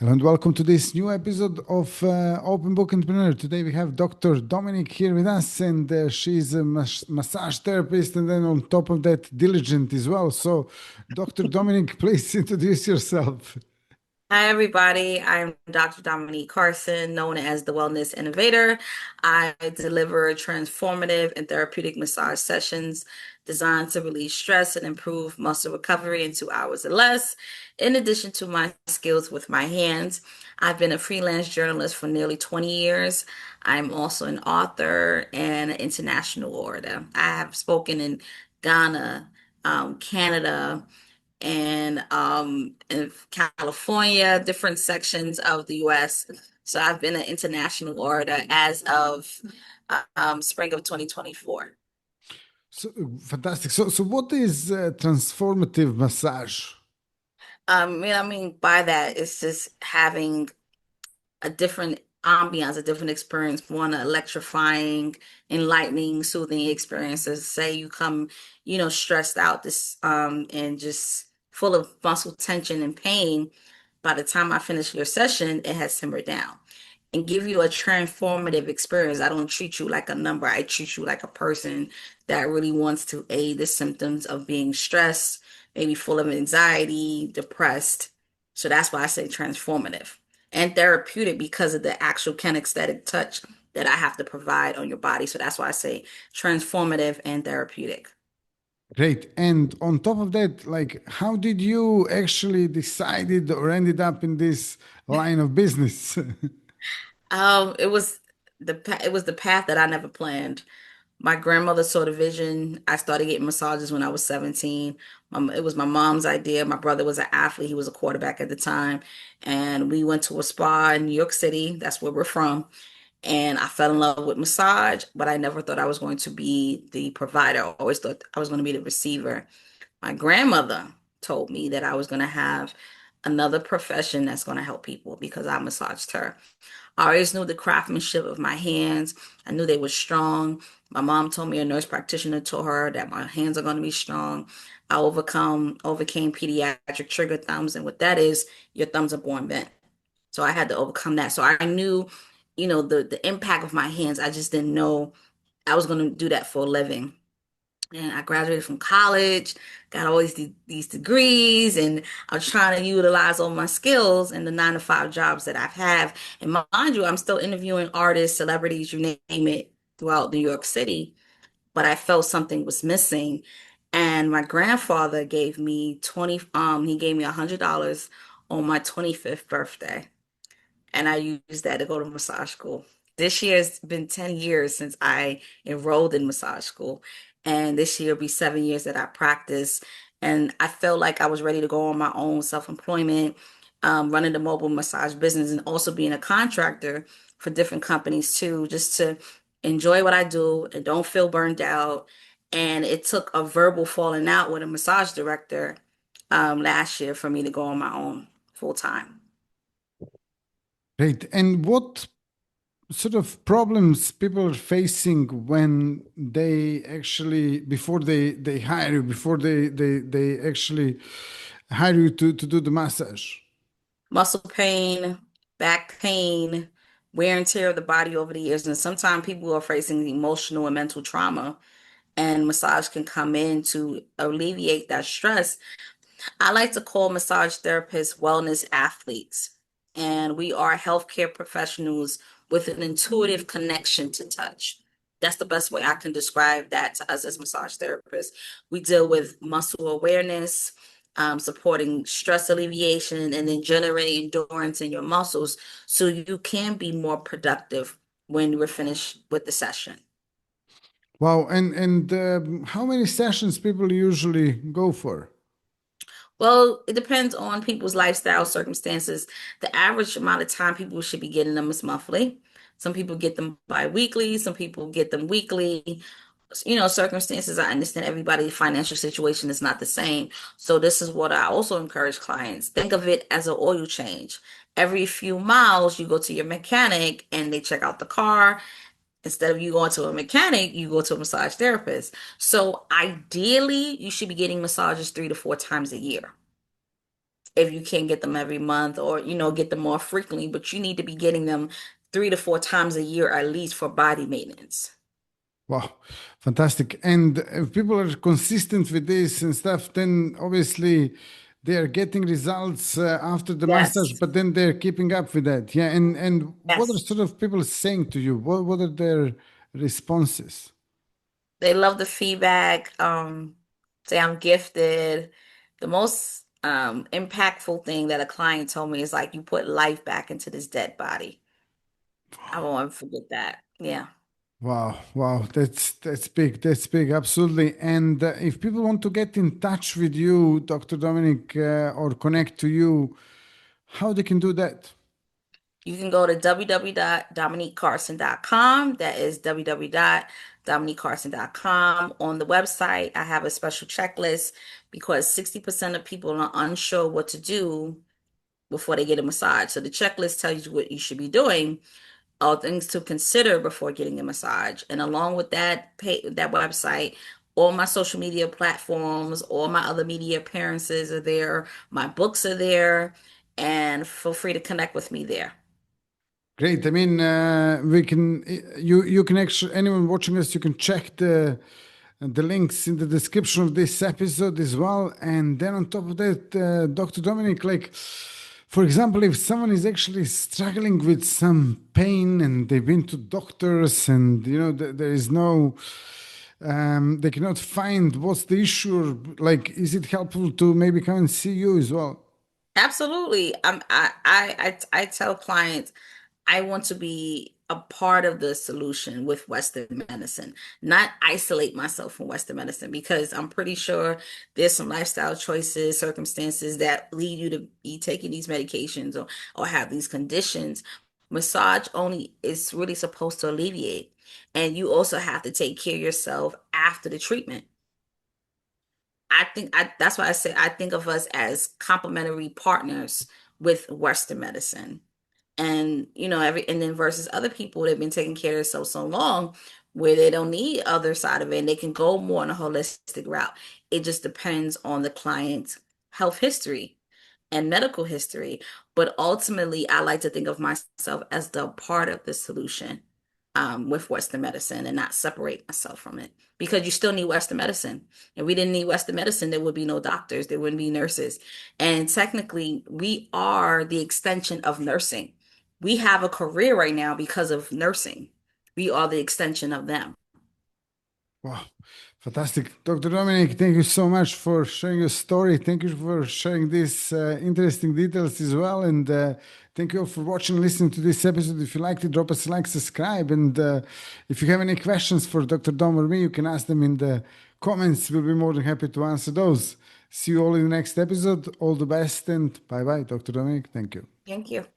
Hello and welcome to this new episode of Open Book Entrepreneur. Today we have Dr. Dominique here with us, and she's a massage therapist, and then on top of that, diligent as well. So, Dr. Dominique, please introduce yourself. Hi, everybody. I'm Dr. Dominique Carson, known as the Wellness Innovator. I deliver transformative and therapeutic massage sessions designed to release stress and improve muscle recovery in 2 hours or less. In addition to my skills with my hands, I've been a freelance journalist for nearly 20 years. I'm also an author and an international orator. I have spoken in Ghana, Canada, and in California, different sections of the US. So I've been an international orator as of spring of 2024. So fantastic. So what is transformative massage? What I mean by that is just having a different ambiance, a different experience, one electrifying, enlightening, soothing experiences. Say you come, stressed out this and just full of muscle tension and pain. By the time I finish your session, it has simmered down and give you a transformative experience. I don't treat you like a number. I treat you like a person that really wants to aid the symptoms of being stressed, maybe full of anxiety, depressed. So that's why I say transformative and therapeutic because of the actual kinesthetic touch that I have to provide on your body. So that's why I say transformative and therapeutic. Great. And on top of that, like, how did you actually decided or ended up in this line of business? It was it was the path that I never planned. My grandmother saw the vision. I started getting massages when I was 17. It was my mom's idea. My brother was an athlete. He was a quarterback at the time. And we went to a spa in New York City. That's where we're from. And I fell in love with massage, but I never thought I was going to be the provider. I always thought I was going to be the receiver. My grandmother told me that I was going to have another profession that's going to help people because I massaged her. I always knew the craftsmanship of my hands. I knew they were strong. My mom told me, a nurse practitioner told her that my hands are going to be strong. I overcame pediatric trigger thumbs, and what that is, your thumbs are born bent. So I had to overcome that. So I knew, the impact of my hands. I just didn't know I was going to do that for a living. And I graduated from college, got all these degrees, and I was trying to utilize all my skills in the 9 to 5 jobs that I've had. And mind you, I'm still interviewing artists, celebrities, you name it, throughout New York City. But I felt something was missing. And my grandfather gave me he gave me $100 on my 25th birthday, and I used that to go to massage school. This year has been 10 years since I enrolled in massage school, and this year will be 7 years that I practice. And I felt like I was ready to go on my own self-employment, running the mobile massage business, and also being a contractor for different companies too, just to enjoy what I do and don't feel burned out. And it took a verbal falling out with a massage director last year for me to go on my own full time. Great. And what sort of problems people are facing when they actually before they hire you, before they actually hire you to do the massage? Muscle pain, back pain, wear and tear of the body over the years. And sometimes people are facing emotional and mental trauma, and massage can come in to alleviate that stress. I like to call massage therapists wellness athletes, and we are healthcare professionals with an intuitive connection to touch. That's the best way I can describe that to us as massage therapists. We deal with muscle awareness, supporting stress alleviation, and then generating endurance in your muscles so you can be more productive when we're finished with the session. Wow. And how many sessions people usually go for? Well, it depends on people's lifestyle circumstances. The average amount of time people should be getting them is monthly. Some people get them bi-weekly, some people get them weekly. Circumstances, I understand everybody's financial situation is not the same. So this is what I also encourage clients. Think of it as an oil change. Every few miles, you go to your mechanic and they check out the car. Instead of you going to a mechanic, you go to a massage therapist. So ideally, you should be getting massages 3 to 4 times a year. if you can't get them every month or, get them more frequently, but you need to be getting them 3 to 4 times a year at least for body maintenance. Wow, fantastic. And if people are consistent with this and stuff, then obviously they are getting results after the massage, Yes. but then they're keeping up with that. Yeah. And what are Yes. sort of people saying to you? What are their responses? They love the feedback. Say I'm gifted. The most impactful thing that a client told me is like, you put life back into this dead body. I won't forget that. Yeah. Wow, wow, that's big. That's big, absolutely. And if people want to get in touch with you, Dr. Dominic, or connect to you, how they can do that? You can go to www.dominiquecarson.com. That is www.dominiquecarson.com. On the website, I have a special checklist because 60% of people are unsure what to do before they get a massage. So the checklist tells you what you should be doing, all things to consider before getting a massage. And along with that website, all my social media platforms, all my other media appearances are there. My books are there, and feel free to connect with me there. Great. I mean, we can you can actually anyone watching us, you can check the links in the description of this episode as well. And then on top of that, Dr. Dominic, like for example, if someone is actually struggling with some pain and they've been to doctors and there is no they cannot find what's the issue, or, like is it helpful to maybe come and see you as well? Absolutely. I tell clients I want to be a part of the solution with Western medicine, not isolate myself from Western medicine because I'm pretty sure there's some lifestyle choices, circumstances that lead you to be taking these medications or have these conditions. Massage only is really supposed to alleviate. And you also have to take care of yourself after the treatment. That's why I say I think of us as complementary partners with Western medicine. And and then versus other people that have been taking care of so long where they don't need other side of it and they can go more on a holistic route. It just depends on the client's health history and medical history. But ultimately, I like to think of myself as the part of the solution with Western medicine and not separate myself from it because you still need Western medicine. If we didn't need Western medicine, there would be no doctors, there wouldn't be nurses. And technically, we are the extension of nursing. We have a career right now because of nursing. We are the extension of them. Wow, fantastic. Dr. Dominic, thank you so much for sharing your story. Thank you for sharing these interesting details as well. And thank you all for watching, listening to this episode. If you liked it, drop us a like, subscribe. And if you have any questions for Dr. Dom or me, you can ask them in the comments. We'll be more than happy to answer those. See you all in the next episode. All the best and bye bye, Dr. Dominic. Thank you. Thank you.